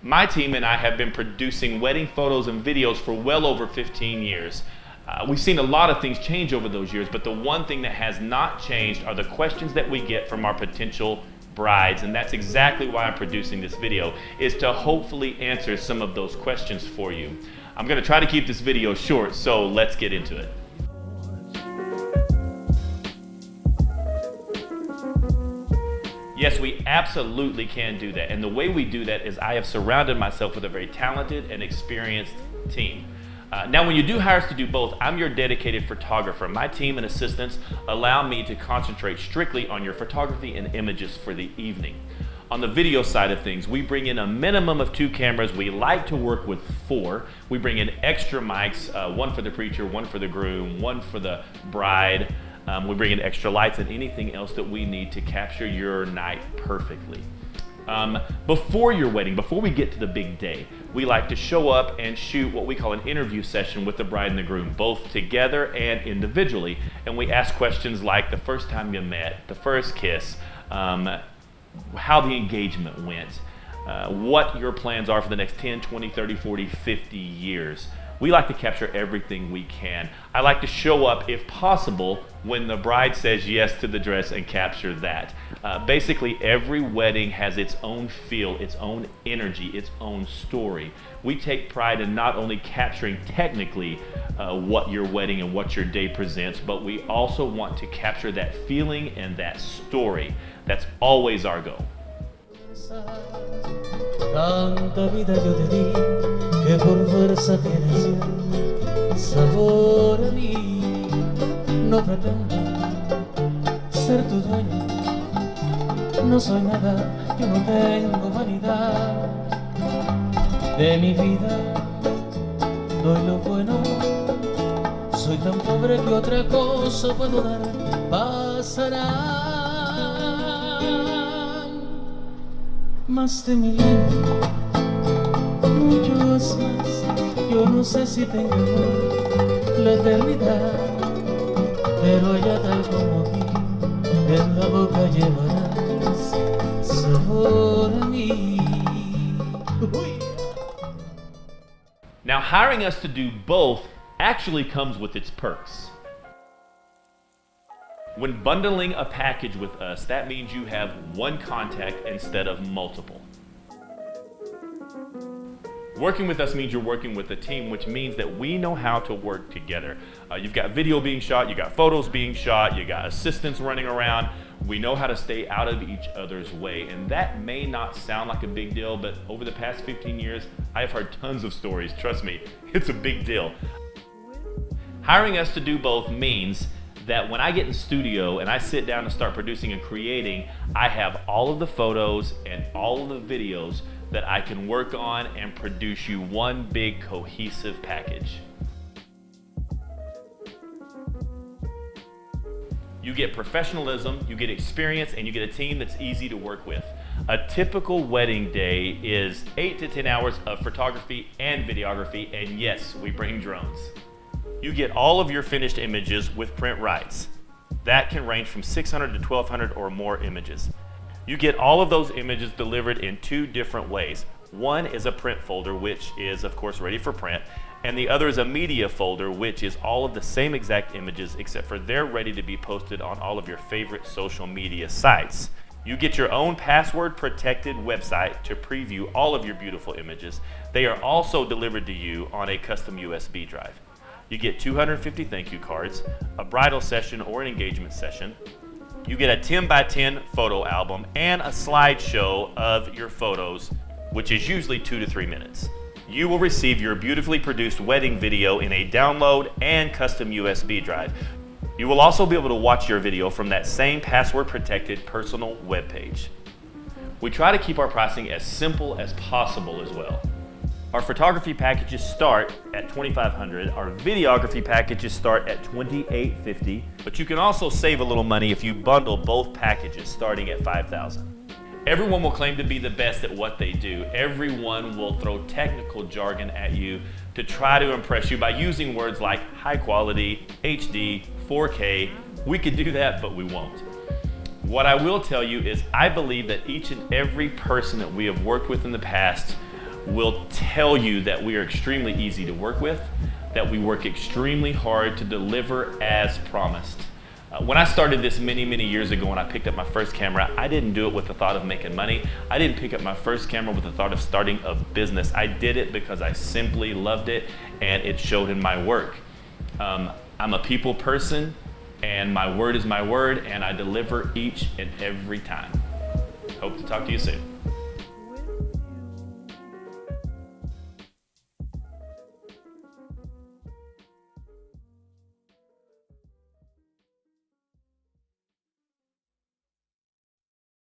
My team and I have been producing wedding photos and videos for well over 15 years. We've seen a lot of things change over those years, but the one thing that has not changed are the questions that we get from our potential brides, and that's exactly why I'm producing this video, is to hopefully answer some of those questions for you. I'm going to try to keep this video short, so let's get into it. Yes, we absolutely can do that, and the way we do that is I have surrounded myself with a very talented and experienced team. Now, when you do hire us to do both, I'm your dedicated photographer. My team and assistants allow me to concentrate strictly on your photography and images for the evening. On the video side of things, we bring in a minimum of 2 cameras. We like to work with 4. We bring in extra mics, one for the preacher, one for the groom, one for the bride. We bring in extra lights and anything else that we need to capture your night perfectly. Before your wedding, before we get to the big day, we like to show up and shoot what we call an interview session with the bride and the groom, both together and individually. And we ask questions like the first time you met, the first kiss, how the engagement went, what your plans are for the next 10, 20, 30, 40, 50 years. We like to capture everything we can. I like to show up, if possible, when the bride says yes to the dress and capture that. Basically, every wedding has its own feel, its own energy, its own story. We take pride in not only capturing technically what your wedding and what your day presents, but we also want to capture that feeling and that story. That's always our goal. Tanta vida yo te di que por fuerza tienes ya sabor a mí. No pretendo ser tu dueño, no soy nada, yo no tengo vanidad. De mi vida doy lo bueno, soy tan pobre que otra cosa puedo dar. Pasará más de 1000 años, muchos más. Yo no sé si tengo la eternidad, pero allá tal como aquí, en la boca llevarás sabor a mí. Now, hiring us to do both actually comes with its perks. When bundling a package with us, that means you have one contact instead of multiple. Working with us means you're working with a team, which means that we know how to work together. You've got video being shot, you got photos being shot, you got assistants running around. We know how to stay out of each other's way, and that may not sound like a big deal, but over the past 15 years, I've heard tons of stories. Trust me, it's a big deal. Hiring us to do both means that when I get in studio and I sit down and start producing and creating, I have all of the photos and all of the videos that I can work on and produce you one big cohesive package. You get professionalism, you get experience, and you get a team that's easy to work with. A typical wedding day is 8 to 10 hours of photography and videography, and yes, we bring drones. You get all of your finished images with print rights. That can range from 600 to 1200 or more images. You get all of those images delivered in 2 different ways. One is a print folder, which is of course ready for print, and the other is a media folder, which is all of the same exact images except for they're ready to be posted on all of your favorite social media sites. You get your own password protected website to preview all of your beautiful images. They are also delivered to you on a custom USB drive. You get 250 thank you cards, a bridal session or an engagement session. You get a 10 by 10 photo album and a slideshow of your photos, which is usually 2 to 3 minutes. You will receive your beautifully produced wedding video in a download and custom USB drive. You will also be able to watch your video from that same password protected personal webpage. We try to keep our pricing as simple as possible as well. Our photography packages start at $2,500. Our videography packages start at $2,850. But you can also save a little money if you bundle both packages starting at $5,000. Everyone will claim to be the best at what they do. Everyone will throw technical jargon at you to try to impress you by using words like high quality, HD, 4K. We could do that, but we won't. What I will tell you is I believe that each and every person that we have worked with in the past will tell you that we are extremely easy to work with, that we work extremely hard to deliver as promised. When I started this many years ago, when I picked up my first camera, I didn't do it with the thought of making money. I didn't pick up my first camera with the thought of starting a business. I did it because I simply loved it and it showed in my work. I'm a people person and my word is my word, and I deliver each and every time. Hope to talk to you soon.